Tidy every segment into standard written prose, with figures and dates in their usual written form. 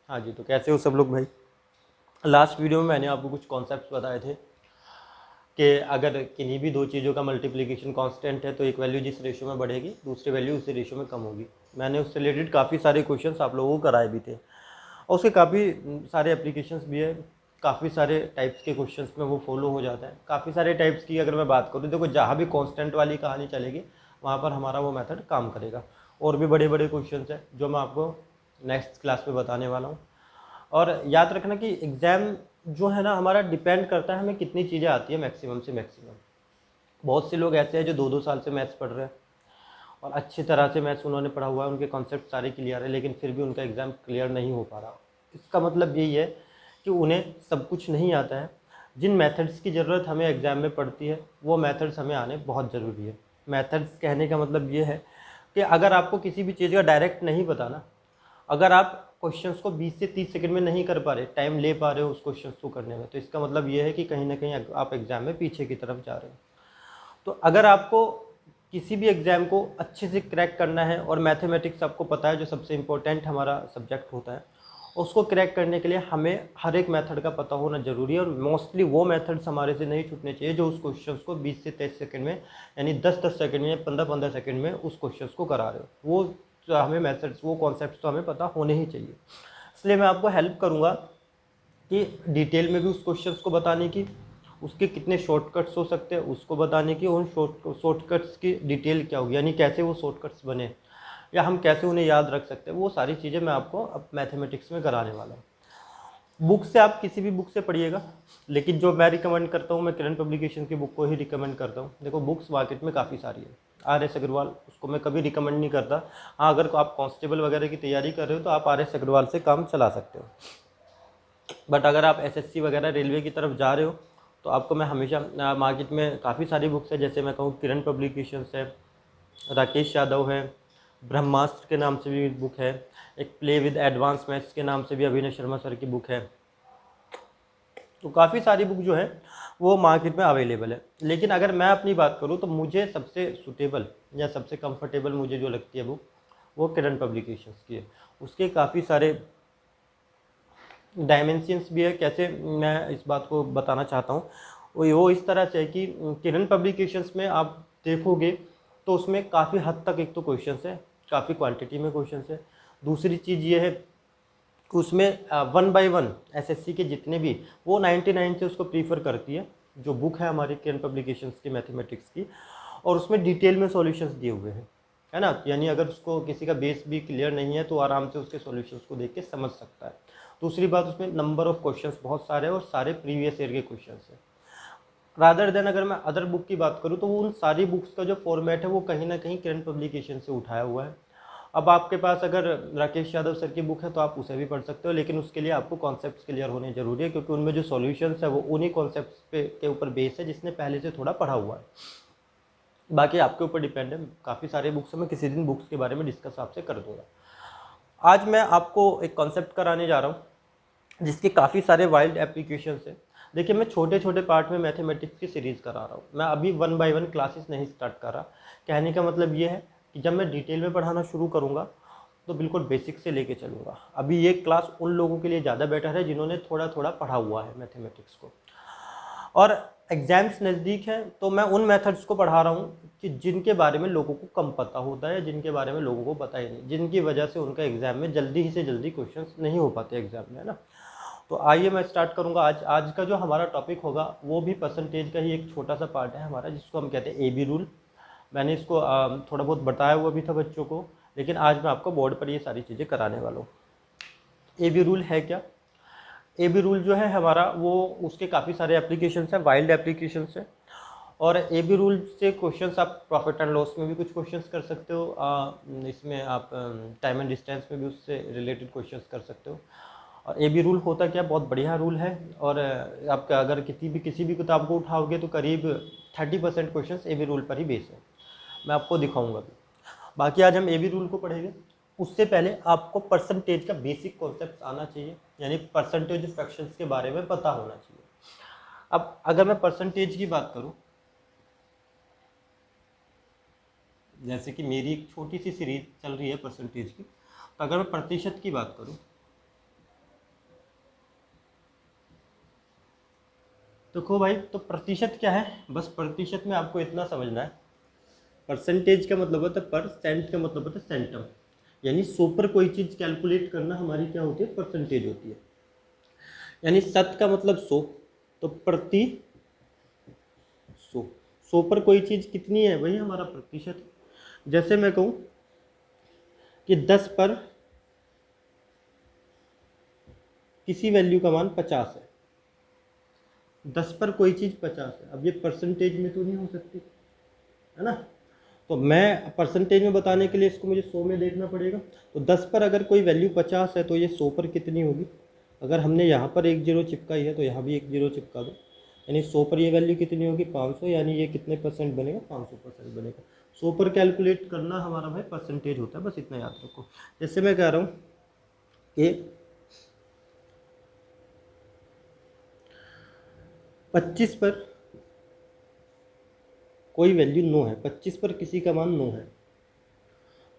हाँ जी, तो कैसे हो सब लोग भाई। लास्ट वीडियो में मैंने आपको कुछ कॉन्सेप्ट्स बताए थे कि अगर किन्हीं भी दो चीज़ों का मल्टीप्लिकेशन कांस्टेंट है तो एक वैल्यू जिस रेशियो में बढ़ेगी दूसरी वैल्यू उसी रेशियो में कम होगी। मैंने उससे रिलेटेड काफ़ी सारे क्वेश्चंस आप लोगों को कराए भी थे और उसके काफ़ी सारे एप्लीकेशंस भी है। काफ़ी सारे टाइप्स के क्वेश्चंस में वो फॉलो हो जाता है। काफ़ी सारे टाइप्स की अगर मैं बात करूँ, देखो जहाँ भी कांस्टेंट वाली कहानी चलेगी वहाँ पर हमारा वो मेथड काम करेगा। और भी बड़े बड़े क्वेश्चंस हैं जो मैं आपको नेक्स्ट क्लास में बताने वाला हूँ। और याद रखना कि एग्ज़ाम जो है ना हमारा डिपेंड करता है हमें कितनी चीज़ें आती है मैक्सिमम से मैक्सिमम। बहुत से लोग ऐसे हैं जो 2-2 साल से मैथ्स पढ़ रहे हैं और अच्छी तरह से मैथ्स उन्होंने पढ़ा हुआ है, उनके कॉन्सेप्ट सारे क्लियर है, लेकिन फिर भी उनका एग्ज़ाम क्लियर नहीं हो पा रहा। इसका मतलब यही है कि उन्हें सब कुछ नहीं आता है। जिन मेथड्स की ज़रूरत हमें एग्ज़ाम में पड़ती है वो मेथड्स हमें आने बहुत ज़रूरी है। मेथड्स कहने का मतलब ये है कि अगर आपको किसी भी चीज़ का डायरेक्ट नहीं पता ना, अगर आप क्वेश्चंस को 20 से 30 सेकंड में नहीं कर पा रहे, टाइम ले पा रहे हो उस क्वेश्चंस को करने में, तो इसका मतलब ये है कि कहीं ना कहीं आप एग्ज़ाम में पीछे की तरफ जा रहे हो। तो अगर आपको किसी भी एग्ज़ाम को अच्छे से क्रैक करना है और मैथमेटिक्स आपको पता है जो सबसे इम्पोर्टेंट हमारा सब्जेक्ट होता है, उसको क्रैक करने के लिए हमें हर एक मेथड का पता होना ज़रूरी है। और मोस्टली वो मेथड्स हमारे से नहीं छूटने चाहिए जो उस क्वेश्चंस को 20 से 23 सेकंड में, यानी 10-10 सेकंड में, 15-15 सेकंड में उस क्वेश्चंस को करा रहे हो। वो जो हमें मेथड्स, वो कॉन्सेप्ट्स तो हमें पता होने ही चाहिए। इसलिए मैं आपको हेल्प करूँगा कि डिटेल में भी उस क्वेश्चंस को बताने की, उसके कितने शॉर्टकट्स हो सकते हैं उसको बताने की, उन शॉर्टकट्स की डिटेल क्या होगी, यानी कैसे वो शॉर्टकट्स बने या हम कैसे उन्हें याद रख सकते हैं, वो सारी चीज़ें मैं आपको अब मैथमेटिक्स में कराने वाला हूँ। बुक से आप किसी भी बुक से पढ़िएगा, लेकिन जो मैं रिकमेंड करता हूँ, मैं किरण पब्लिकेशन की बुक को ही रिकमेंड करता हूँ। देखो बुक्स मार्केट में काफ़ी सारी है। आर एस अग्रवाल, उसको मैं कभी रिकमेंड नहीं करता। हाँ, अगर आप कांस्टेबल वगैरह की तैयारी कर रहे हो तो आप आर एस अग्रवाल से काम चला सकते हो। बट अगर आप एसएससी वगैरह रेलवे की तरफ जा रहे हो तो आपको मैं हमेशा मार्केट में काफ़ी सारी बुक्स है, जैसे मैं कहूँ किरण पब्लिकेशंस है, राकेश यादव है, ब्रह्मास्त्र के नाम से भी बुक है, एक प्ले विद एडवांस मैथ्स के नाम से भी अभिनय शर्मा सर की बुक है। तो काफ़ी सारी बुक जो है वो मार्केट में अवेलेबल है। लेकिन अगर मैं अपनी बात करूँ तो मुझे सबसे सूटेबल या सबसे कंफर्टेबल मुझे जो लगती है बुक, वो किरण पब्लिकेशंस की है। उसके काफ़ी सारे डायमेंशंस भी है। कैसे, मैं इस बात को बताना चाहता हूँ, वो इस तरह से है कि किरण पब्लिकेशंस में आप देखोगे तो उसमें काफ़ी हद तक एक तो क्वेश्चंस है, काफ़ी क्वांटिटी में क्वेश्चंस है। दूसरी चीज़ ये है कि उसमें 1 बाय 1 एसएससी के जितने भी, वो 99 से उसको प्रीफर करती है जो बुक है हमारी किरण पब्लिकेशंस की मैथमेटिक्स की। और उसमें डिटेल में सॉल्यूशंस दिए हुए हैं, है ना, यानी अगर उसको किसी का बेस भी क्लियर नहीं है तो आराम से उसके सॉल्यूशंस को देख के समझ सकता है। दूसरी बात, उसमें नंबर ऑफ क्वेश्चंस बहुत सारे हैं और सारे प्रीवियस ईयर के क्वेश्चंस हैं। रादर देन अगर मैं अदर बुक की बात करूँ तो वो उन सारी बुक्स का जो फॉर्मेट है वो कहीं ना कहीं किरण पब्लिकेशन से उठाया हुआ है। अब आपके पास अगर राकेश यादव सर की बुक है तो आप उसे भी पढ़ सकते हो, लेकिन उसके लिए आपको कॉन्सेप्ट्स क्लियर होने जरूरी है, क्योंकि उनमें जो सॉल्यूशंस है वो उन्हीं कॉन्सेप्ट्स पे के ऊपर बेस है जिसने पहले से थोड़ा पढ़ा हुआ है। बाकी आपके ऊपर डिपेंड है। काफ़ी सारे बुक्स हैं, मैं किसी दिन बुक्स के बारे में डिस्कस आपसे कर दूंगा। आज मैं आपको एक कॉन्सेप्ट कराने जा रहा हूँ जिसके काफ़ी सारे वाइल्ड एप्लीकेशंस हैं। देखिए, मैं छोटे छोटे पार्ट में मैथमेटिक्स की सीरीज़ करा रहा हूँ, मैं अभी 1 बाय 1 क्लासेस नहीं स्टार्ट कर रहा। कहने का मतलब ये है कि जब मैं डिटेल में पढ़ाना शुरू करूँगा तो बिल्कुल बेसिक से लेके चलूँगा। अभी ये क्लास उन लोगों के लिए ज़्यादा बेटर है जिन्होंने थोड़ा थोड़ा पढ़ा हुआ है मैथमेटिक्स को। और एग्ज़ाम्स नज़दीक हैं तो मैं उन मेथड्स को पढ़ा रहा हूँ कि जिनके बारे में लोगों को कम पता होता है, जिनके बारे में लोगों को पता ही नहीं, जिनकी वजह से उनका एग्ज़ाम में जल्दी ही से जल्दी क्वेश्चंस नहीं हो पाते एग्ज़ाम में, है ना। तो आइए मैं स्टार्ट करूँगा। आज का जो हमारा टॉपिक होगा वो भी परसेंटेज का ही एक छोटा सा पार्ट है हमारा, जिसको हम कहते हैं AB रूल। मैंने इसको थोड़ा बहुत बताया हुआ भी था बच्चों को, लेकिन आज मैं आपको बोर्ड पर ये सारी चीज़ें कराने वाला हूँ। AB रूल है क्या? AB रूल जो है हमारा, वो उसके काफ़ी सारे एप्लीकेशंस हैं, वाइल्ड एप्लीकेशंस हैं। और AB रूल से क्वेश्चंस आप प्रॉफिट एंड लॉस में भी कुछ क्वेश्चंस कर सकते हो, इसमें आप टाइम एंड डिस्टेंस में भी उससे रिलेटेड क्वेश्चंस कर सकते हो। और AB रूल होता क्या, बहुत बढ़िया रूल है। और आपका अगर किसी भी किताब को उठाओगे तो करीब 30% क्वेश्चन AB रूल पर ही बेस है। मैं आपको दिखाऊंगा भी। बाकी आज हम AB रूल को पढ़ेंगे। उससे पहले आपको परसेंटेज का बेसिक कॉन्सेप्ट आना चाहिए, यानी परसेंटेज फ्रैक्शंस के बारे में पता होना चाहिए। अब अगर मैं परसेंटेज की बात करूं जैसे कि मेरी एक छोटी सी सीरीज चल रही है परसेंटेज की, तो अगर मैं प्रतिशत की बात करूं तो देखो भाई, तो प्रतिशत क्या है, बस प्रतिशत में आपको इतना समझना है, परसेंटेज का मतलब होता है पर, सेंट का मतलब होता है सेंटम, यानी 100 पर कोई चीज़ कैलकुलेट करना हमारी क्या होती है, परसेंटेज होती है। यानी शत का मतलब 100, तो प्रति 100, 100 पर कोई चीज़ कितनी है, वही हमारा प्रतिशत है। जैसे मैं कहूँ कि 10 पर किसी वैल्यू का मान 50 है, 10 पर कोई चीज़ 50 है, अब ये परसेंटेज में तो नहीं हो सकती है ना, तो मैं परसेंटेज में बताने के लिए इसको मुझे 100 में देखना पड़ेगा। तो 10 पर अगर कोई वैल्यू 50 है तो ये 100 पर कितनी होगी, अगर हमने यहाँ पर एक जीरो चिपकाई है तो यहाँ भी एक जीरो चिपका दो, यानी 100 पर ये वैल्यू कितनी होगी, 500, यानी ये कितने परसेंट बनेगा, 500% बनेगा। 100 पर कैलकुलेट करना हमारा भाई परसेंटेज होता है, बस इतना याद रखो। जैसे मैं कह रहा हूँ कि 25 पर कोई वैल्यू 9 है, 25 पर किसी का मान 9 है,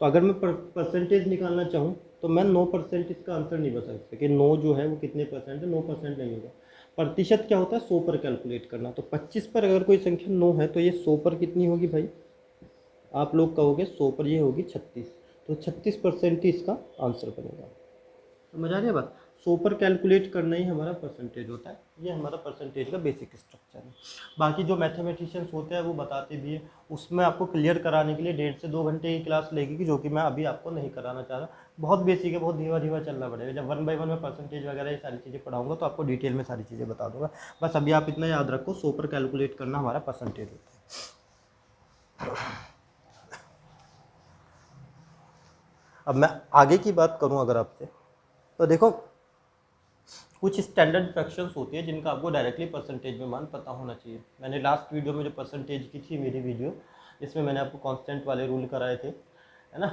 तो अगर मैं परसेंटेज निकालना चाहूँ तो मैं 9% इसका आंसर नहीं बता सकता कि 9 जो है वो कितने परसेंट है, 9% नहीं होगा। प्रतिशत क्या होता है, 100 पर कैलकुलेट करना, तो 25 पर अगर कोई संख्या 9 है तो ये 100 पर कितनी होगी भाई, आप लोग कहोगे 100 पर ये होगी 36, तो 36% ही इसका आंसर बनेगा। समझ आ रही है बात, 100 पर कैलकुलेट करना ही हमारा परसेंटेज होता है, ये हमारा परसेंटेज का बेसिक स्ट्रक्चर है। बाकी जो मैथमेटिशियंस होते हैं वो बताते भी है, उसमें आपको क्लियर कराने के लिए 1.5 से 2 घंटे की क्लास लगेगी, जो कि मैं अभी आपको नहीं कराना चाह रहा। बहुत बेसिक है, बहुत धीमा धीमा चलना पड़ेगा, जब 1 बाय 1 में परसेंटेज वगैरह ये सारी चीज़ें पढ़ाऊंगा तो आपको डिटेल में सारी चीज़ें बता दूंगा। बस अभी आप इतना याद रखो, 100 पर कैलकुलेट करना हमारा परसेंटेज होता है। अब मैं आगे की बात करूं अगर आपसे, तो देखो कुछ स्टैंडर्ड फ्रैक्शंस होती है जिनका आपको डायरेक्टली परसेंटेज में मान पता होना चाहिए। मैंने लास्ट वीडियो में जो परसेंटेज की थी मेरी वीडियो, जिसमें मैंने आपको कांस्टेंट वाले रूल कराए थे, है ना,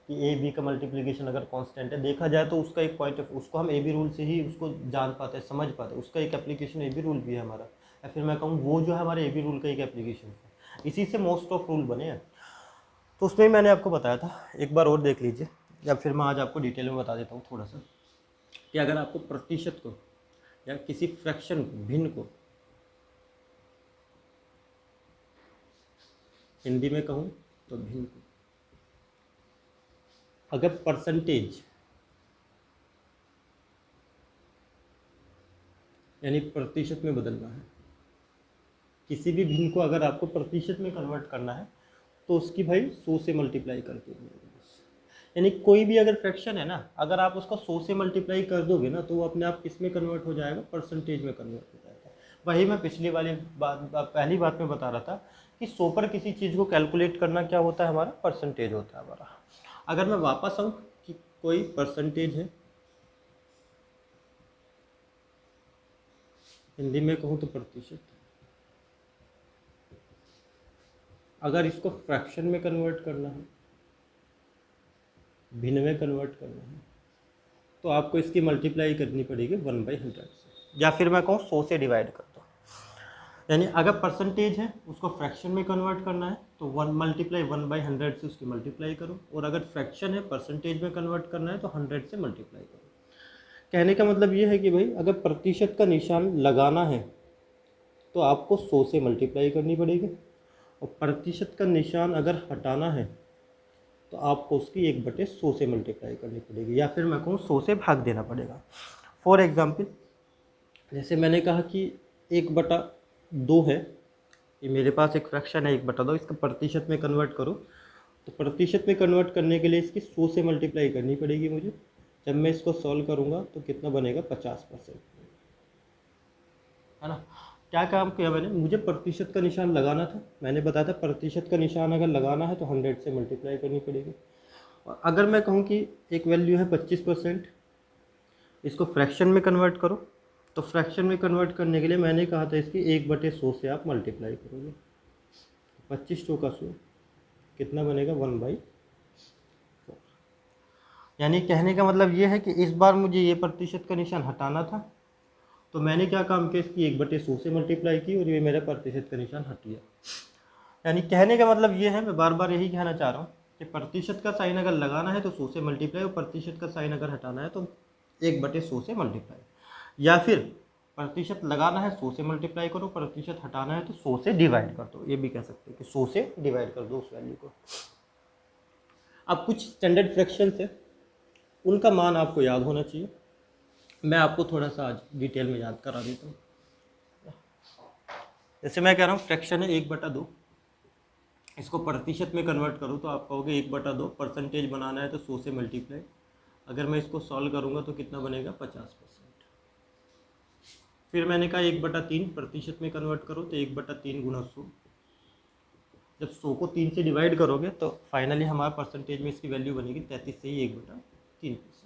कि ए बी का मल्टीप्लिकेशन अगर कांस्टेंट है, देखा जाए तो उसका एक पॉइंट, उसको हम ए बी रूल से ही उसको जान पाते हैं, समझ पाते हैं, उसका एक एप्लीकेशन ए बी रूल भी है हमारा, या फिर मैं कहूँ वो जो है हमारे ए बी रूल का एक एप्लीकेशन है, इसी से मोस्ट ऑफ रूल बने हैं। तो उसमें मैंने आपको बताया था, एक बार और देख लीजिए, या फिर मैं आज आपको डिटेल में बता देता हूँ थोड़ा सा, कि अगर आपको प्रतिशत को या किसी फ्रैक्शन को, भिन्न को, हिंदी में कहूँ तो भिन्न को, अगर परसेंटेज यानी प्रतिशत में बदलना है, किसी भी भिन्न को अगर आपको प्रतिशत में कन्वर्ट करना है तो उसकी भाई 100 से मल्टीप्लाई कर दोगे। यानी कोई भी अगर फ्रैक्शन है ना, अगर आप उसको 100 से मल्टीप्लाई कर दोगे ना तो वो अपने आप किस में कन्वर्ट हो जाएगा, परसेंटेज में कन्वर्ट हो जाएगा। वही मैं पिछली वाली बात, पहली बात में बता रहा था कि 100 पर किसी चीज़ को कैलकुलेट करना क्या होता है, हमारा परसेंटेज होता है हमारा। अगर मैं वापस आऊँ कि कोई परसेंटेज है, हिंदी में कहूँ तो प्रतिशत, अगर इसको फ्रैक्शन में कन्वर्ट करना है, भिन्न में कन्वर्ट करना है, तो आपको इसकी मल्टीप्लाई करनी पड़ेगी 1/100 से, या फिर मैं कहूँ 100 से डिवाइड कर दो। यानी अगर परसेंटेज है उसको फ्रैक्शन में कन्वर्ट करना है तो 1 से उसकी मल्टीप्लाई करो, और अगर फ्रैक्शन है परसेंटेज में कन्वर्ट करना है तो 100 से मल्टीप्लाई करो। कहने का मतलब ये है कि भाई अगर प्रतिशत का निशान लगाना है तो आपको 100 से मल्टीप्लाई करनी पड़ेगी, और प्रतिशत का निशान अगर हटाना है तो आपको उसकी 1/100 से मल्टीप्लाई करनी पड़ेगी, या फिर मैं कहूँ 100 से भाग देना पड़ेगा। फॉर एग्ज़ाम्पल, जैसे मैंने कहा कि 1/2 है, ये मेरे पास एक फ्रैक्शन है 1/2, इसका प्रतिशत में कन्वर्ट करो, तो प्रतिशत में कन्वर्ट करने के लिए इसकी 100 से मल्टीप्लाई करनी पड़ेगी मुझे। जब मैं इसको सॉल्व करूँगा तो कितना बनेगा, 50%, है ना। क्या काम किया मैंने, मुझे प्रतिशत का निशान लगाना था, मैंने बताया था प्रतिशत का निशान अगर लगाना है तो 100 से मल्टीप्लाई करनी पड़ेगी। और अगर मैं कहूँ कि एक वैल्यू है 25%, इसको फ्रैक्शन में कन्वर्ट करो, तो फ्रैक्शन में कन्वर्ट करने के लिए मैंने कहा था इसकी 1/100 से आप मल्टीप्लाई करोगे, 25 चौका 100, कितना बनेगा 1/4। यानी कहने का मतलब ये है कि इस बार मुझे ये प्रतिशत का निशान हटाना था, तो मैंने क्या काम किया, इसकी 1/100 से मल्टीप्लाई की और ये मेरा प्रतिशत का निशान हट गया। यानी कहने का मतलब ये है, मैं बार बार यही कहना चाह रहा हूँ कि प्रतिशत का साइन अगर लगाना है तो 100 से मल्टीप्लाई, और प्रतिशत का साइन अगर हटाना है तो 1/100 से मल्टीप्लाई, या फिर प्रतिशत लगाना है 100 से मल्टीप्लाई करो, प्रतिशत हटाना है तो 100 से डिवाइड कर दो। ये भी कह सकते हैं कि 100 से डिवाइड कर दो उस वैल्यू को। अब कुछ स्टैंडर्ड फ्रैक्शन है, उनका मान आपको याद होना चाहिए। मैं आपको थोड़ा सा आज डिटेल में याद करा देता हूँ। जैसे मैं कह रहा हूँ फ्रैक्शन है 1/2, इसको प्रतिशत में कन्वर्ट करूँ तो आप कहोगे 1/2, परसेंटेज बनाना है तो 100 से मल्टीप्लाई। अगर मैं इसको सॉल्व करूँगा तो कितना बनेगा 50%। फिर मैंने कहा 1/3 प्रतिशत में कन्वर्ट करो तो 1/3 गुणा 100। जब 100 को 3 से डिवाइड करोगे तो फाइनली हमारा परसेंटेज में इसकी वैल्यू बनेगी 33 से ही 1/3%।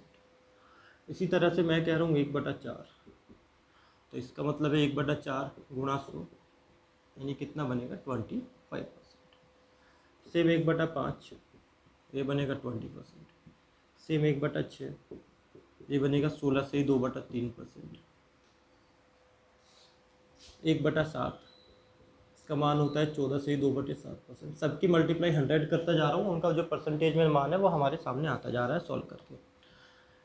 इसी तरह से मैं कह रहा हूँ 1/4, तो इसका मतलब है 1/4 गुणा 100, यानी कितना बनेगा 25%। सेम 1/5 ये बनेगा 20%। सेम 1/6 ये बनेगा 16 से ही 2/3%। 1/7 इसका मान होता है 14 से ही 2/7%। सबकी मल्टीप्लाई 100 करता जा रहा हूँ, उनका जो परसेंटेज में मान है वो हमारे सामने आता जा रहा है सॉल्व करके।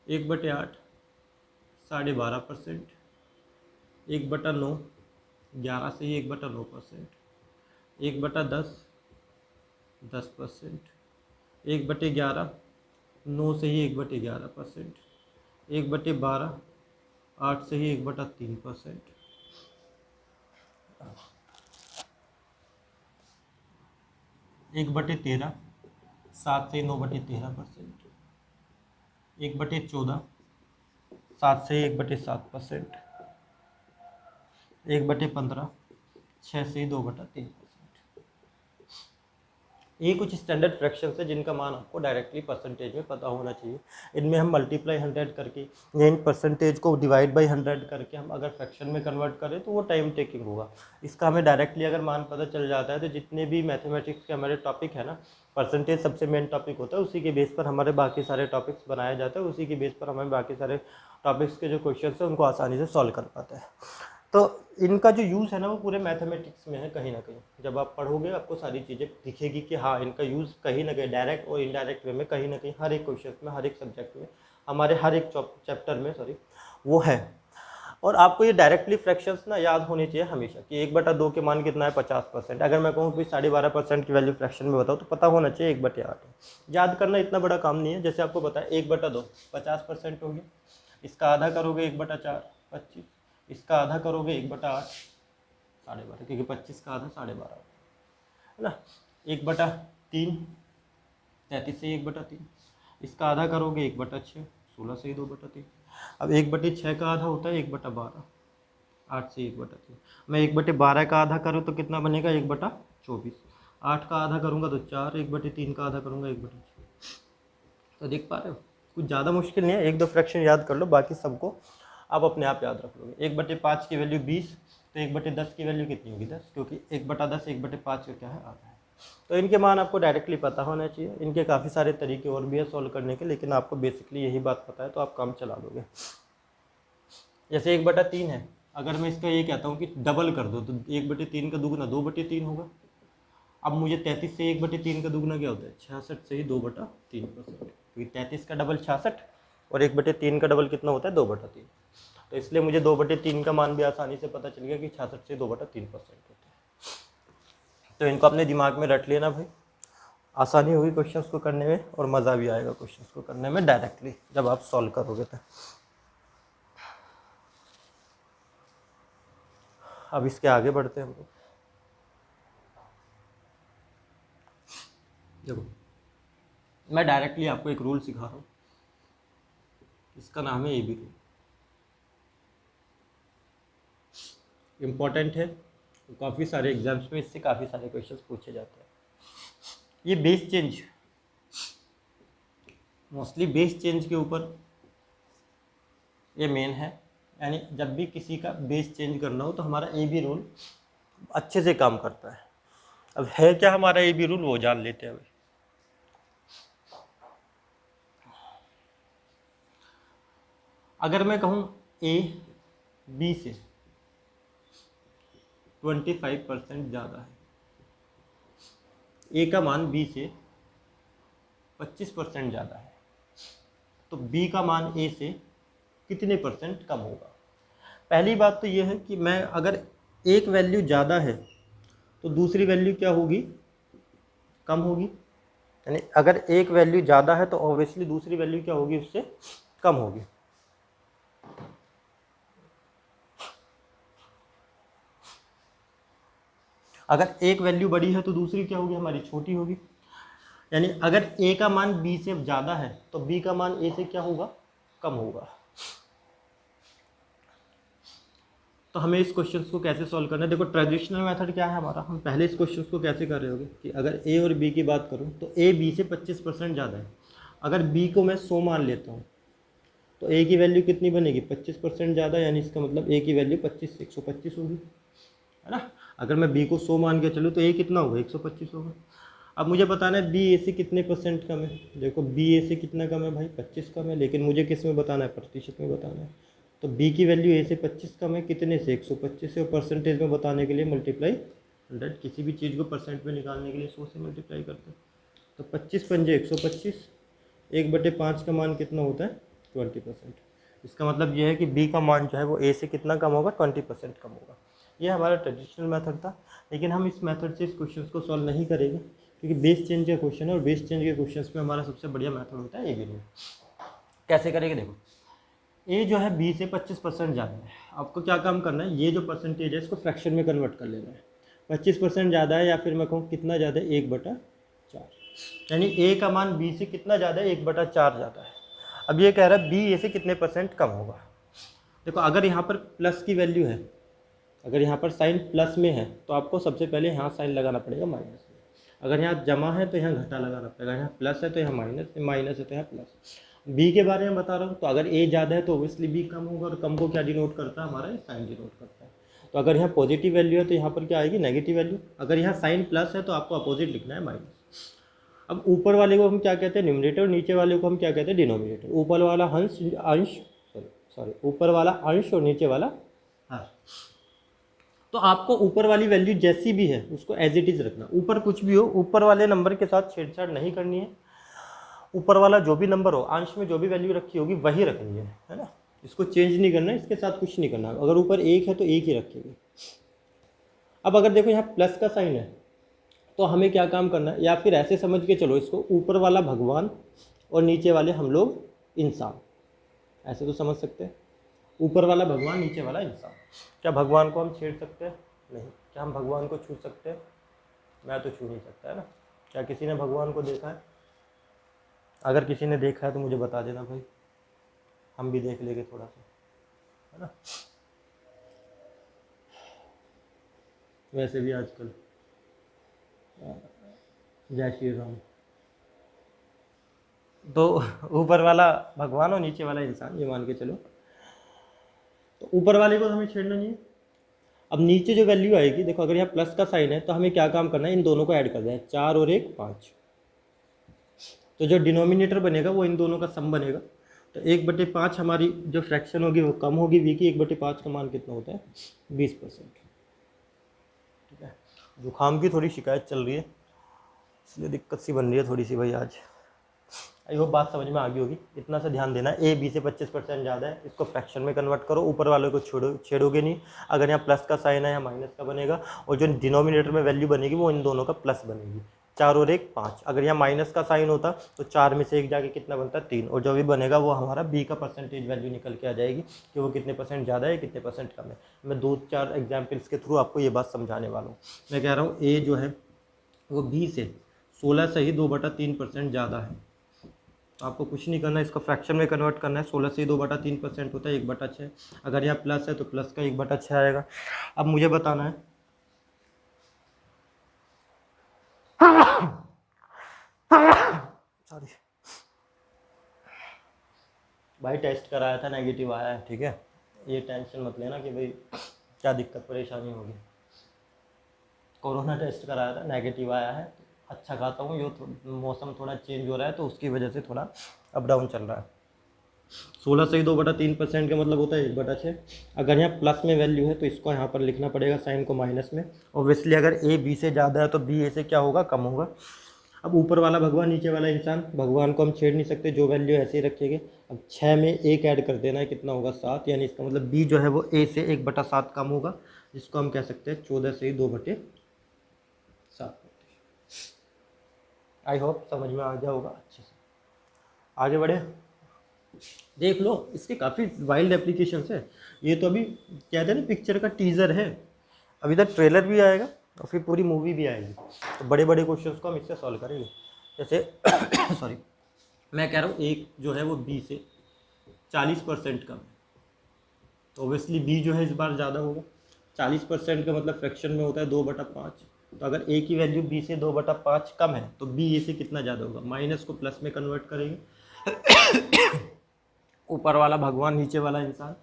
1/8 12.5%। 1/9 11 से ही 1/9%। 1/10 10%। 1/11 9 से ही 1/11%। 1/12 8 से ही 1/3%। 1/13 7 से 9/13%। 1/14 7 से 1/7%। 1/15 6 से 2/3%। ये कुछ स्टैंडर्ड फ्रैक्शंस है जिनका मान आपको डायरेक्टली परसेंटेज में पता होना चाहिए। इनमें हम मल्टीप्लाई 100 करके या इन परसेंटेज को डिवाइड बाई 100 करके हम अगर फ्रैक्शन में कन्वर्ट करें तो वो टाइम टेकिंग होगा। इसका हमें डायरेक्टली अगर मान पता चल जाता है तो जितने भी मैथमेटिक्स के हमारे टॉपिक है ना, परसेंटेज सबसे मेन टॉपिक होता है, उसी के बेस पर हमारे बाकी सारे टॉपिक्स बनाए जाते हैं, उसी के बेस पर हमें बाकी सारे टॉपिक्स के जो क्वेश्चन है उनको आसानी से सॉल्व कर पाते हैं। तो इनका जो यूज़ है ना वो पूरे मैथमेटिक्स में है कहीं ना कहीं। जब आप पढ़ोगे आपको सारी चीज़ें दिखेगी कि हाँ इनका यूज़ कहीं ना कहीं डायरेक्ट और इनडायरेक्ट वे में कहीं ना कहीं हर एक क्वेश्चन में, हर एक सब्जेक्ट में, हमारे हर एक चैप्टर में वो है। और आपको ये डायरेक्टली फ्रैक्शंस ना याद होने चाहिए हमेशा कि 1/2 के मान कितना है 50%। अगर मैं कहूँ कि 12.5% की वैल्यू फ्रैक्शन में बताओ तो पता होना चाहिए 1/8। याद करना इतना बड़ा काम नहीं है। जैसे आपको पता है 1/2 50% हो गया, इसका आधा करोगे 1/4 25, इसका आधा करोगे 1/8 12.5, क्योंकि 25 का आधा 12.5 है ना। 1/3 33 से 1/3, इसका आधा करोगे 1/6 16 से 2/3। अब 1/6 का आधा होता है 1/12 8 से 1/3। मैं 1/12 का आधा करूँ तो कितना बनेगा 1/24। 8 का आधा करूँगा तो 4, 1/3 का आधा करूँगा 1/6। तो देख पा रहे हो कुछ ज़्यादा मुश्किल नहीं है, 1-2 फ्रैक्शन याद कर लो, बाकी सबको आप अपने आप याद रख लोगे। 1/5 की वैल्यू 20, तो 1/10 की वैल्यू कितनी होगी 10, क्योंकि 1/10 1/5 का क्या है आधा है। तो इनके मान आपको डायरेक्टली पता होना चाहिए। इनके काफ़ी सारे तरीके और भी है सॉल्व करने के, लेकिन आपको बेसिकली यही बात पता है तो आप काम चला दोगे। जैसे 1/3 है, अगर मैं इसका ये कहता हूँ कि डबल कर दो तो 1/3 का दुगना 2/3 होगा। अब मुझे 33 से 1/3 का दुगना क्या होता है 66 से ही 2/3%, क्योंकि 33 का डबल 66 और 1/3 का डबल कितना होता है 2/3। तो इसलिए मुझे 2/3 का मान भी आसानी से पता चल गया कि 66 से 2/3% होता है। तो इनको अपने दिमाग में रट लेना भाई, आसानी होगी क्वेश्चंस को करने में और मज़ा भी आएगा क्वेश्चंस को करने में डायरेक्टली जब आप सॉल्व करोगे तो। अब इसके आगे बढ़ते हैं हम लोग। देखो मैं डायरेक्टली आपको एक रूल सिखा रहा हूँ, इसका नाम है AB रूल। इम्पॉर्टेंट है, काफ़ी सारे एग्जाम्स में इससे काफ़ी सारे क्वेश्चंस पूछे जाते हैं। ये base change, mostly base change के ऊपर ये मेन है। यानी जब भी किसी का बेस चेंज करना हो तो हमारा AB रूल अच्छे से काम करता है। अब है क्या हमारा AB रूल वो जान लेते हैं अभी। अगर मैं कहूँ A B से 25% ज़्यादा है ए का मान बी से 25% ज़्यादा है, तो बी का मान ए से कितने % कम होगा। पहली बात तो ये है कि मैं अगर एक वैल्यू ज़्यादा है तो दूसरी वैल्यू क्या होगी, कम होगी। यानी अगर एक वैल्यू ज़्यादा है तो ऑब्वियसली दूसरी वैल्यू क्या होगी, उससे कम होगी। अगर एक वैल्यू बड़ी है तो दूसरी क्या होगी, हमारी छोटी होगी। यानी अगर ए का मान बी से ज़्यादा है तो बी का मान ए से क्या होगा, कम होगा। तो हमें इस क्वेश्चन को कैसे सॉल्व करना है, देखो ट्रेडिशनल मेथड क्या है हमारा, हम पहले इस क्वेश्चन को कैसे कर रहे होंगे कि अगर ए और बी की बात करूं तो ए बी से 25% ज़्यादा है। अगर बी को मैं 100 मान लेता हूं तो ए की वैल्यू कितनी बनेगी, 25% ज़्यादा, यानी इसका मतलब ए की वैल्यू 25 125 होगी, है ना। अगर मैं बी को 100 मान के चलूँ तो ए कितना होगा, 125 होगा। अब मुझे बताना है बी ए से कितने % कम है। देखो बी ए से कितना कम है भाई, 25 कम है, लेकिन मुझे किस में बताना है, प्रतिशत में बताना है। तो बी की वैल्यू ए से 25 कम है, कितने से, 125 से, और परसेंटेज में बताने के लिए मल्टीप्लाई 100, किसी भी चीज़ को परसेंट में निकालने के लिए 100 से मल्टीप्लाई करते हैं। तो 25 पंजे 125, 1/5 का मान कितना होता है, 20%। इसका मतलब ये है कि बी का मान जो है वो ए से कितना कम होगा, 20% कम होगा। ये हमारा ट्रेडिशनल मेथड था, लेकिन हम इस मेथड से इस क्वेश्चन को सॉल्व नहीं करेंगे क्योंकि बेस चेंज का क्वेश्चन है, और बेस चेंज के क्वेश्चन में हमारा सबसे बढ़िया मेथड होता है एबीसी। कैसे करेंगे, देखो ए जो है बी से 25% ज़्यादा है। आपको क्या काम करना है, ये जो परसेंटेज है इसको फ्रैक्शन में कन्वर्ट कर लेना है। 25% ज़्यादा है, या फिर मैं कहूँ कितना ज़्यादा है, 1/4, यानी ए का मान बी से कितना ज़्यादा है, 1/4 ज़्यादा है। अब ये कह रहा है बी ए से कितने % कम होगा। देखो अगर यहाँ पर प्लस की वैल्यू है, अगर यहाँ पर साइन प्लस में है तो आपको सबसे पहले यहाँ साइन लगाना पड़ेगा माइनस में। अगर यहाँ जमा है तो यहाँ घटा लगाना पड़ेगा, यहाँ प्लस है तो यहाँ माइनस, माइनस है तो यहाँ प्लस। बी के बारे में बता रहा हूँ, तो अगर ए ज़्यादा है तो ओबियसली बी कम होगा, और कम को क्या डिनोट करता है, हमारा साइन डिनोट करता है। तो अगर यहाँ पॉजिटिव वैल्यू है तो यहाँ पर क्या आएगी, नेगेटिव वैल्यू। अगर यहाँ साइन प्लस है तो आपको अपोजिट लिखना है, माइनस। अब ऊपर वाले को हम क्या कहते हैं, न्यूमरेटर, और नीचे वाले को हम क्या कहते हैं, डिनोमिनेटर। ऊपर वाला अंश ऊपर वाला अंश और नीचे वाला हर। तो आपको ऊपर वाली वैल्यू जैसी भी है उसको एज इट इज़ रखना। ऊपर कुछ भी हो, ऊपर वाले नंबर के साथ छेड़छाड़ नहीं करनी है। ऊपर वाला जो भी नंबर हो, अंश में जो भी वैल्यू रखी होगी वही रखनी है ना। इसको चेंज नहीं करना है, इसके साथ कुछ नहीं करना। अगर ऊपर 1 है तो 1 ही रखेंगे। अब अगर देखो यहाँ प्लस का साइन है तो हमें क्या काम करना है, या फिर ऐसे समझ के चलो इसको, ऊपर वाला भगवान और नीचे वाले हम लोग इंसान, ऐसे तो समझ सकते हैं। ऊपर वाला भगवान, नीचे वाला इंसान। क्या भगवान को हम छेड़ सकते हैं, नहीं। क्या हम भगवान को छू सकते हैं, मैं तो छू नहीं सकता, है ना। क्या किसी ने भगवान को देखा है, अगर किसी ने देखा है तो मुझे बता देना भाई, हम भी देख लेंगे थोड़ा सा, है ना। वैसे भी आजकल जय श्री राम। तो ऊपर वाला भगवान और नीचे वाला इंसान, ये मान के चलो। तो ऊपर वाले को हमें छेड़ना नहीं है। अब नीचे जो वैल्यू आएगी, देखो अगर यहाँ प्लस का साइन है तो हमें क्या काम करना है, इन दोनों को ऐड कर देना है, 4 और 1 5। तो जो डिनोमिनेटर बनेगा वो इन दोनों का सम बनेगा। तो 1/5 हमारी जो फ्रैक्शन होगी वो कम होगी, वी की 1/5 का मान कितना होता है, 20%। ठीक है। जुकाम की थोड़ी शिकायत चल रही है, इसलिए दिक्कत सी बन रही है थोड़ी सी भाई आज। आई होप बात समझ में आ गई होगी। इतना सा ध्यान देना, ए बी से 25% ज़्यादा है, इसको फ्रैक्शन में कन्वर्ट करो, ऊपर वाले को छेड़ोगे नहीं। अगर यहाँ प्लस का साइन है या माइनस का बनेगा, और जो डिनोमिनेटर में वैल्यू बनेगी वो इन दोनों का प्लस बनेगी। 4 और 1 5। अगर यहाँ माइनस का साइन होता तो 4 में से 1 जाके कितना बनता है, 3, और जो भी बनेगा वो हमारा बी का परसेंटेज वैल्यू निकल के आ जाएगी कि वो कितने % ज़्यादा है, कितने % कम है। मैं 2-4 एग्जाम्पल्स के थ्रू आपको ये बात समझाने वाला हूँ। मैं कह रहा हूँ ए जो है वो बी से 16 से ही 2/3% ज़्यादा है। तो आपको कुछ नहीं करना, इसको फ्रैक्शन में कन्वर्ट करना है। 16 से 2/3% होता है, 1/6। अगर यहाँ प्लस है तो प्लस का 1/6 आएगा। अब मुझे बताना है सॉरी भाई, टेस्ट कराया था नेगेटिव आया है, ठीक है। ये टेंशन मत लेना कि भाई क्या दिक्कत परेशानी होगी। कोरोना टेस्ट कराया था, नेगेटिव आया है। अच्छा खाता हूँ, ये मौसम थोड़ा चेंज हो रहा है तो उसकी वजह से थोड़ा अप डाउन चल रहा है। 16 से ही 2/3% का मतलब होता है 1/6। अगर यहाँ प्लस में वैल्यू है तो इसको यहाँ पर लिखना पड़ेगा साइन को माइनस में। ऑब्वियसली अगर ए बी से ज़्यादा है तो बी ए से क्या होगा, कम होगा। अब ऊपर वाला भगवान नीचे वाला इंसान, भगवान को हम छेड़ नहीं सकते, जो वैल्यू ऐसे ही रखेंगे। अब 6 में 1 ऐड कर देना है, कितना होगा 7, यानी इसका मतलब बी जो है वो ए से 1/7 कम होगा, जिसको हम कह सकते हैं 14 से ही 2/7। आई होप समझ में आ गया होगा अच्छे से। आगे बढ़े, देख लो इसके काफ़ी वाइल्ड एप्लीकेशंस है। ये तो अभी कहते हैं ना पिक्चर का टीज़र है, अभी तक ट्रेलर भी आएगा और फिर पूरी मूवी भी आएगी। तो बड़े बड़े क्वेश्चंस को हम इससे सॉल्व करेंगे। जैसे सॉरी, मैं कह रहा हूँ एक जो है वो बी से 40% कम है, तो ओबियसली बी जो है इस बार ज़्यादा होगा। 40% का मतलब फ्रैक्शन में होता है 2/5। तो अगर ए की वैल्यू बी से 2/5 कम है तो बी ए से कितना ज़्यादा होगा, माइनस को प्लस में कन्वर्ट करेंगे। ऊपर वाला भगवान नीचे वाला इंसान,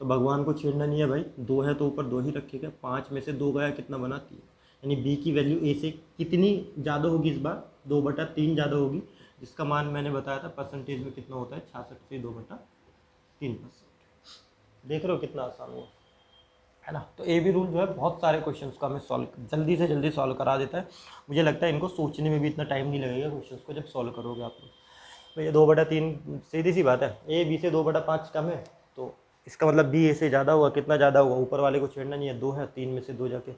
तो भगवान को छेड़ना नहीं है भाई, 2 है तो ऊपर 2 ही रखेगा। 5 में से 2 गया, कितना बना 3, यानी बी की वैल्यू ए से कितनी ज़्यादा होगी इस बार, 2/3 ज़्यादा होगी, जिसका मान मैंने बताया था परसेंटेज में कितना होता है, 66 से 2/3%। देख रहे हो कितना आसान हुआ है ना। तो ए बी रूल जो है बहुत सारे क्वेश्चंस को हमें जल्दी से जल्दी सॉल्व करा देता है। मुझे लगता है इनको सोचने में भी इतना टाइम नहीं लगेगा क्वेश्चंस को जब सॉल्व करोगे आप लोग। तो ये 2/3 सीधी सी बात है, ए बी से 2/5 कम है, तो इसका मतलब बी ए से ज़्यादा हुआ। कितना ज़्यादा हुआ, ऊपर वाले को छेड़ना नहीं है, 2 है, 3 में से 2 जाके,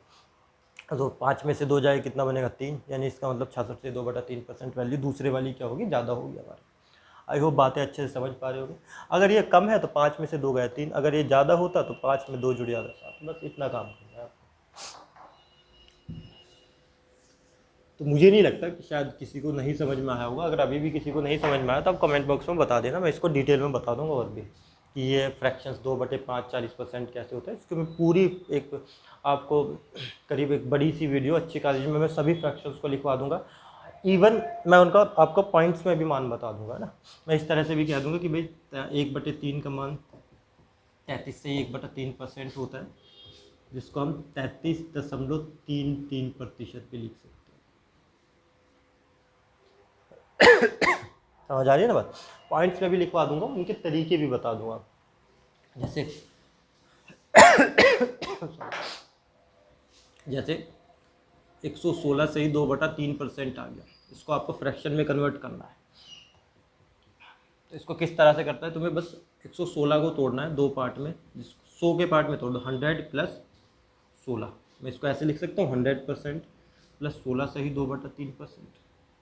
तो 5 में से 2 जाए कितना बनेगा 3, यानी इसका मतलब 66 से 2/3% वैल्यू दूसरे वाली क्या होगी, ज़्यादा होगी हमारी। आई होप बातें अच्छे से समझ पा रहे होगे। अगर ये कम है तो 5 में से 2 गए 3, अगर ये ज़्यादा होता तो 5 में 2 जुड़ जाता 7, बस इतना काम करना है। तो मुझे नहीं लगता कि शायद किसी को नहीं समझ में आया होगा। अगर अभी भी किसी को नहीं समझ में आया तो आप कमेंट बॉक्स में बता देना, मैं इसको डिटेल में बता दूंगा और भी कि ये फ्रैक्शंस 2/5 40% कैसे होता है। इसको मैं पूरी एक आपको करीब एक बड़ी सी वीडियो अच्छी कॉलेज में मैं सभी फ्रैक्शंस को लिखवा दूंगा। इवन मैं उनका आपको पॉइंट्स में भी मान बता दूंगा ना। मैं इस तरह से भी कह दूंगा कि भाई 1/3 का मान 33 से 1/3% होता है, जिसको हम 33.33% भी लिख सकते हैं। समझ आ रही है ना बात। पॉइंट्स में भी लिखवा दूंगा, उनके तरीके भी बता दूंगा। जैसे जैसे 116 से ही 2/3% आ गया, इसको आपको फ्रैक्शन में कन्वर्ट करना है। तो इसको किस तरह से करता है, तुम्हें बस 116 को तोड़ना है 2 पार्ट में, 100 के पार्ट में तोड़ दो, 100 प्लस 16। मैं इसको ऐसे लिख सकता हूँ 100% प्लस 16 से ही 2/3%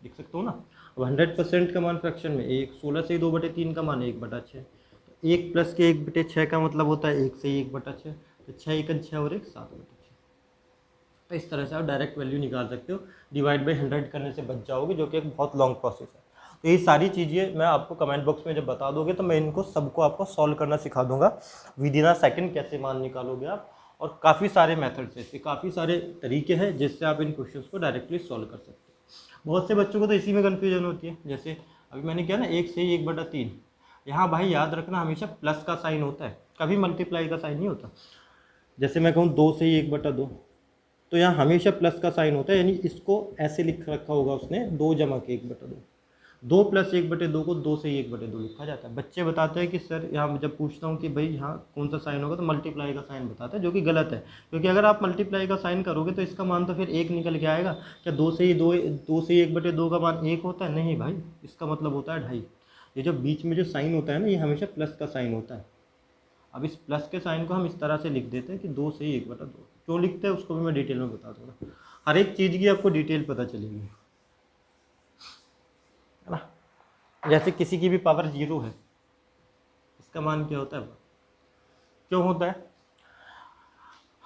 लिख सकता हूँ ना। अब 100% का मान फ्रैक्शन में 1, 16 से ही 2/3 का मान 1/6। तो 1 प्लस के 1/6 का मतलब होता है 1 से ही 1/6, तो 6 एकन 6 और 1 7/6। तो इस तरह से आप डायरेक्ट वैल्यू निकाल सकते हो, डिवाइड बाई 100 करने से बच जाओगे, जो कि एक बहुत लॉन्ग प्रोसेस है। तो ये सारी चीज़ें मैं आपको कमेंट बॉक्स में जब बता दोगे तो मैं इनको सबको आपको सॉल्व करना सिखा दूंगा। विद इन अ सेकंड कैसे मान निकालोगे आप, और काफ़ी सारे मेथड्स हैं इसके, काफ़ी सारे तरीके हैं जिससे आप इन क्वेश्चंस को डायरेक्टली सॉल्व कर सकते हो। बहुत से बच्चों को तो इसी में कन्फ्यूजन होती है। जैसे अभी मैंने किया ना 1 से ही 1/3, यहाँ भाई याद रखना हमेशा प्लस का साइन होता है, कभी मल्टीप्लाई का साइन नहीं होता। जैसे मैं कहूँ 2 से ही 1/2, तो यहाँ हमेशा प्लस का साइन होता है, यानी इसको ऐसे लिख रखा होगा उसने 2 जमा के 1/2। 2 प्लस 1/2 को 2 से ही 1/2 लिखा जाता है। बच्चे बताते हैं कि सर यहाँ जब पूछता हूँ कि भाई यहाँ कौन सा साइन होगा तो मल्टीप्लाई का साइन बताता है, जो कि गलत है। क्योंकि अगर आप मल्टीप्लाई का साइन करोगे तो इसका मान तो फिर 1 निकल के आएगा। क्या 2 से ही 1/2 का मान 1 होता है? नहीं भाई, इसका मतलब होता है 2.5। ये जो बीच में जो साइन होता है ना, ये हमेशा प्लस का साइन होता है। अब इस प्लस के साइन को हम इस तरह से लिख देते हैं कि 2 से ही 1/2। क्यों लिखते हैं उसको भी मैं डिटेल में बता दूंगा, हर एक चीज़ की आपको डिटेल पता चलेगी, है ना। जैसे किसी की भी पावर 0 है, इसका मान क्या होता है, क्यों होता है?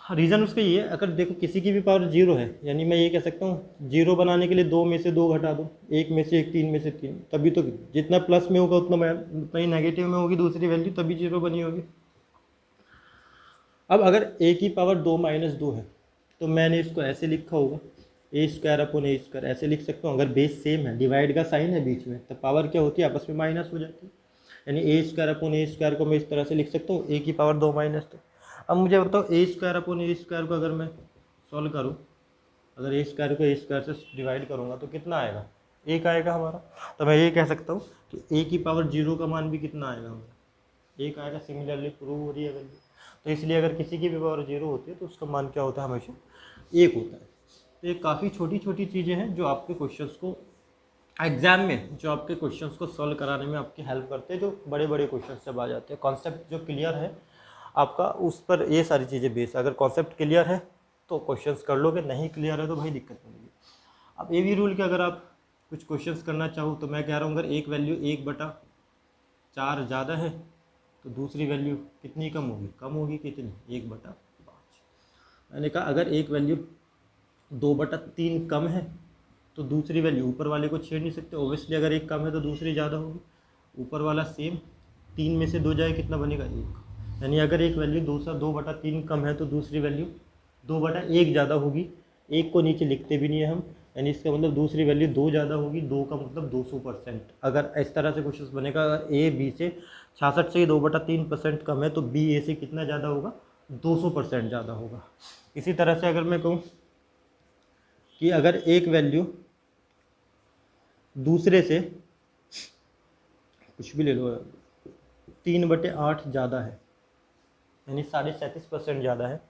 रीज़न उसका ये है, अगर देखो किसी की भी पावर 0 है, यानी मैं ये कह सकता हूँ 0 बनाने के लिए 2 में से 2 घटा दो, 1 में से 1, 3 में से 3, तभी तो जितना प्लस में होगा उतना ही नेगेटिव में होगी दूसरी वैल्यू, तभी 0 बनी होगी। अब अगर a की पावर 2 - 2 है तो मैंने इसको ऐसे लिखा होगा a² ऐसे लिख सकता हूँ। अगर बेस सेम है, डिवाइड का साइन है बीच में, तो पावर क्या होती है, आपस में माइनस हो जाती है। यानी a² को मैं इस तरह से लिख सकता हूँ, a की पावर 2 - 2। अब मुझे बताओ a² को अगर मैं सॉल्व करूँ, अगर a² को a² से डिवाइड करूँगा तो कितना आएगा, 1 आएगा हमारा। तो मैं ये कह सकता हूँ कि a की पावर 0 का मान भी कितना आएगा हमारा, 1 आएगा, सिमिलरली प्रूव हो रही है वैल्यू। तो इसलिए अगर किसी की भी पावर 0 होती है तो उसका मान क्या होता है, हमेशा 1 होता है। तो ये काफ़ी छोटी छोटी चीज़ें हैं जो आपके क्वेश्चंस को एग्जाम में, जो आपके क्वेश्चंस को सॉल्व कराने में आपकी हेल्प करते हैं, जो बड़े बड़े क्वेश्चन जब आ जाते हैं। कॉन्सेप्ट जो क्लियर है आपका, उस पर ये सारी चीज़ें बेस। अगर कॉन्सेप्ट क्लियर है तो क्वेश्चंस कर लोगे, नहीं क्लियर है तो भाई दिक्कत नहीं होगी। अब ये भी रूल कि अगर आप कुछ क्वेश्चंस करना चाहो तो मैं कह रहा हूँ अगर एक वैल्यू 1/4 ज़्यादा है तो दूसरी वैल्यू कितनी कम होगी, कम होगी कितनी, 1/5। मैंने कहा अगर एक वैल्यू 2/3 कम है तो दूसरी वैल्यू, ऊपर वाले को छेड़ नहीं सकते ओबियसली, अगर एक कम है तो दूसरी ज़्यादा होगी। ऊपर वाला सेम, 3 में से 2 जाए कितना बनेगा, 1। यानी अगर एक वैल्यू 2/3 कम है तो दूसरी वैल्यू 2/1 ज़्यादा होगी। 1 को नीचे लिखते भी नहीं है हम, यानी इसका मतलब दूसरी वैल्यू 2 ज़्यादा होगी। 2 का मतलब 200%। अगर इस तरह से क्वेश्चन बनेगा, अगर ए बी से 66 से 2/3% कम है तो बी ए से कितना ज़्यादा होगा, 200% ज़्यादा होगा। इसी तरह से अगर मैं कहूँ कि अगर एक वैल्यू दूसरे से, कुछ भी ले लो, 3/8 ज़्यादा है, यानी 37.5% ज़्यादा है,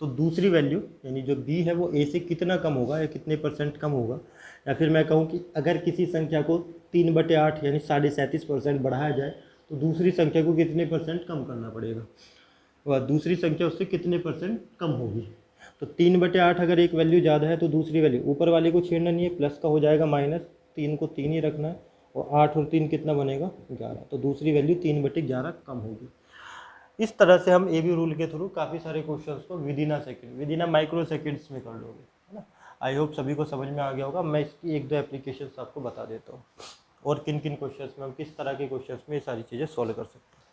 तो दूसरी वैल्यू यानी जो बी है वो ए से कितना कम होगा या कितने परसेंट कम होगा। या फिर मैं कहूँ कि अगर किसी संख्या को 3/8 यानी 37.5% बढ़ाया जाए तो दूसरी संख्या को कितने परसेंट कम करना पड़ेगा, वह दूसरी संख्या उससे कितने परसेंट कम होगी। तो 3/8 अगर एक वैल्यू ज़्यादा है तो दूसरी वैल्यू, ऊपर वाले को छेड़ना नहीं है, प्लस का हो जाएगा माइनस, 3 को 3 ही रखना है, और 8 और 3 कितना बनेगा, 11। तो दूसरी वैल्यू 3/11 कम होगी। इस तरह से हम ए बी रूल के थ्रू काफ़ी सारे क्वेश्चंस को with in a second, with in a micro seconds में कर लोगे, है ना। आई होप सभी को समझ में आ गया होगा। मैं इसकी 1-2 एप्लीकेशंस आपको बता देता हूँ और किन किन क्वेश्चंस में हम किस तरह के क्वेश्चंस में ये सारी चीज़ें सॉल्व कर सकते हैं।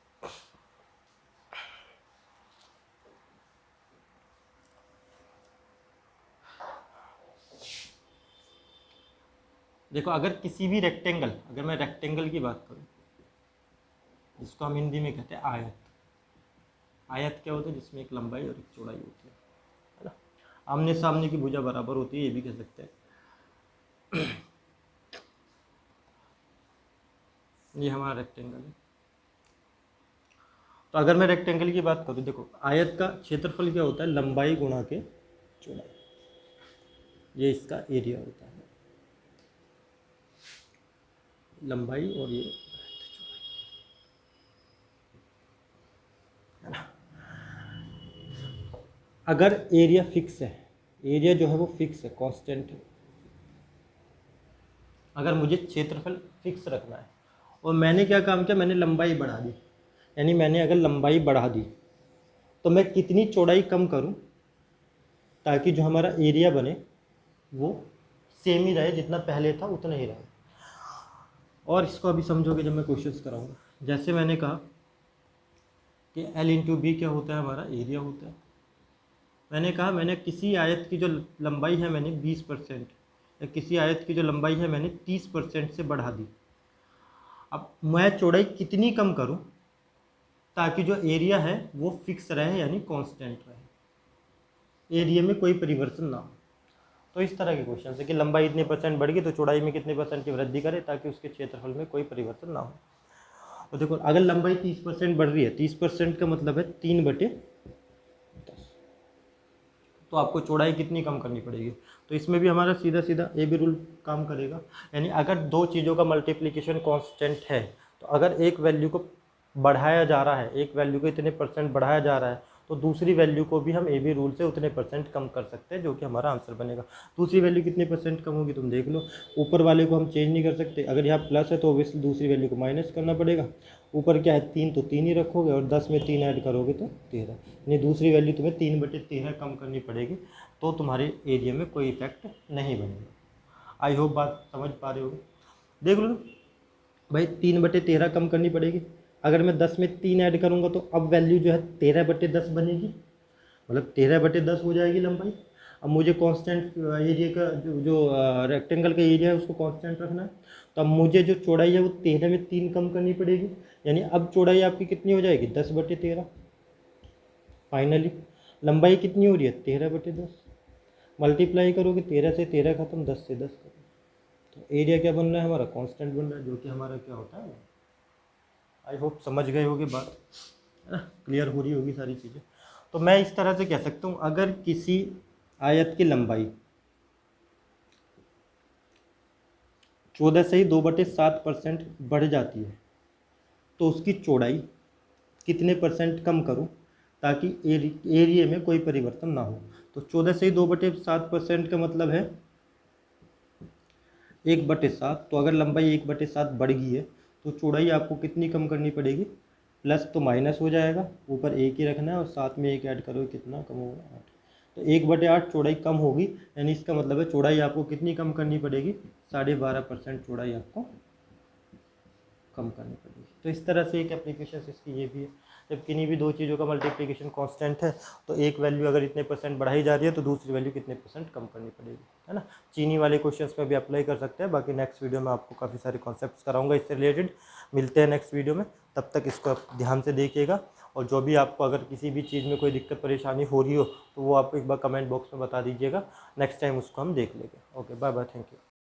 देखो, अगर किसी भी रेक्टेंगल, अगर मैं रेक्टेंगल की बात करूँ, जिसको हम हिंदी में कहते हैं आयत। आयत क्या होता है, जिसमें एक लंबाई और एक चौड़ाई होती है ना। आमने सामने की भुजा बराबर होती है, ये भी कह सकते हैं। ये हमारा रेक्टेंगल है। तो अगर मैं रेक्टेंगल की बात करूँ, देखो आयत का क्षेत्रफल क्या होता है, लंबाई गुणा के चौड़ाई, ये इसका एरिया होता है, लंबाई और ये है ना। अगर एरिया फिक्स है, एरिया जो है वो फिक्स है, कांस्टेंट है, अगर मुझे क्षेत्रफल फिक्स रखना है और मैंने क्या काम किया, मैंने लंबाई बढ़ा दी, यानी मैंने अगर लंबाई बढ़ा दी तो मैं कितनी चौड़ाई कम करूं ताकि जो हमारा एरिया बने वो सेम ही रहे, जितना पहले था उतना ही रहे। और इसको अभी समझोगे जब मैं क्वेश्चंस कराऊंगा। जैसे मैंने कहा कि L इंटू बी क्या होता है, हमारा एरिया होता है। मैंने कहा मैंने किसी आयत की जो लंबाई है मैंने 20%, या किसी आयत की जो लंबाई है मैंने 30% से बढ़ा दी। अब मैं चौड़ाई कितनी कम करूं ताकि जो एरिया है वो फिक्स रहे, यानी कांस्टेंट रहे, एरिया में कोई परिवर्तन ना हो। तो इस तरह के क्वेश्चन है कि लंबाई इतने परसेंट बढ़ गई तो चौड़ाई में कितने परसेंट की वृद्धि करे ताकि उसके क्षेत्रफल में कोई परिवर्तन ना हो। तो देखो, अगर लंबाई 30% बढ़ रही है, 30% का मतलब है 3/10, तो आपको चौड़ाई कितनी कम करनी पड़ेगी। तो इसमें भी हमारा सीधा सीधा ए बी रूल काम करेगा। यानी अगर दो चीज़ों का मल्टीप्लिकेशन कांस्टेंट है, तो अगर एक वैल्यू को बढ़ाया जा रहा है, एक वैल्यू को इतने परसेंट बढ़ाया जा रहा है, तो दूसरी वैल्यू को भी हम ए बी रूल से उतने परसेंट कम कर सकते हैं, जो कि हमारा आंसर बनेगा। दूसरी वैल्यू कितने परसेंट कम होगी तुम देख लो। ऊपर वाले को हम चेंज नहीं कर सकते, अगर यहाँ प्लस है तो ऑब्वियसली दूसरी वैल्यू को माइनस करना पड़ेगा। ऊपर क्या है 3, तो 3 ही रखोगे, और 10 में 3 ऐड करोगे तो 13, यानी दूसरी वैल्यू तुम्हें 3/13 कम करनी पड़ेगी, तो तुम्हारे एरिया में कोई इफेक्ट नहीं बनेगा। आई होप बात समझ पा रहे हो। देख लो भाई, 3/13 कम करनी पड़ेगी। अगर मैं 10 में 3 ऐड करूँगा तो अब वैल्यू जो है 13/10 बनेगी, मतलब 13/10 हो जाएगी लंबाई। अब मुझे कांस्टेंट एरिया का जो रेक्टेंगल का एरिया है उसको कांस्टेंट रखना है, तो अब मुझे जो चौड़ाई है वो 13 में 3 कम करनी पड़ेगी, यानी अब चौड़ाई आपकी कितनी हो जाएगी, 10/13। फाइनली लंबाई कितनी हो रही है, 13/10। मल्टीप्लाई करोगे, 13 से 13 खत्म, 10 से 10 खत्म, तो एरिया क्या बन रहा है हमारा, कांस्टेंट बन रहा है, जो कि हमारा क्या होता है, आई होप समझ गए होगे बात, है ना, क्लियर हो रही होगी सारी चीज़ें। तो मैं इस तरह से कह सकता हूँ, अगर किसी आयत की लंबाई 14 से ही 2/7% बढ़ जाती है तो उसकी चौड़ाई कितने परसेंट कम करूं ताकि एरिया में कोई परिवर्तन ना हो। तो 14 से ही 2/7% का मतलब है 1/7। तो अगर लंबाई 1/7 बढ़ गई है तो चौड़ाई आपको कितनी कम करनी पड़ेगी, प्लस तो माइनस हो जाएगा, ऊपर एक ही रखना है और साथ में एक ऐड करो, कितना कम होगा 8। तो 1/8 चौड़ाई कम होगी, यानी इसका मतलब है चौड़ाई आपको कितनी कम करनी पड़ेगी, 12.5% चौड़ाई आपको कम करनी पड़ेगी। तो इस तरह से एक एप्लीकेशन इसकी ये भी है, जब किन्हीं भी दो चीज़ों का मल्टीप्लिकेशन कांस्टेंट है तो एक वैल्यू अगर इतने परसेंट बढ़ाई जा रही है तो दूसरी वैल्यू कितने परसेंट कम करनी पड़ेगी, है ना। चीनी वाले क्वेश्चंस में भी अप्लाई कर सकते हैं। बाकी नेक्स्ट वीडियो में आपको काफ़ी सारे कॉन्सेप्ट्स कराऊंगा इससे रिलेटेड। मिलते हैं नेक्स्ट वीडियो में, तब तक इसको आप ध्यान से देखिएगा। और जो भी आपको अगर किसी भी चीज़ में कोई दिक्कत परेशानी हो रही हो तो वो आप एक बार कमेंट बॉक्स में बता दीजिएगा, नेक्स्ट टाइम उसको हम देख लेंगे। Okay, bye bye, thank you.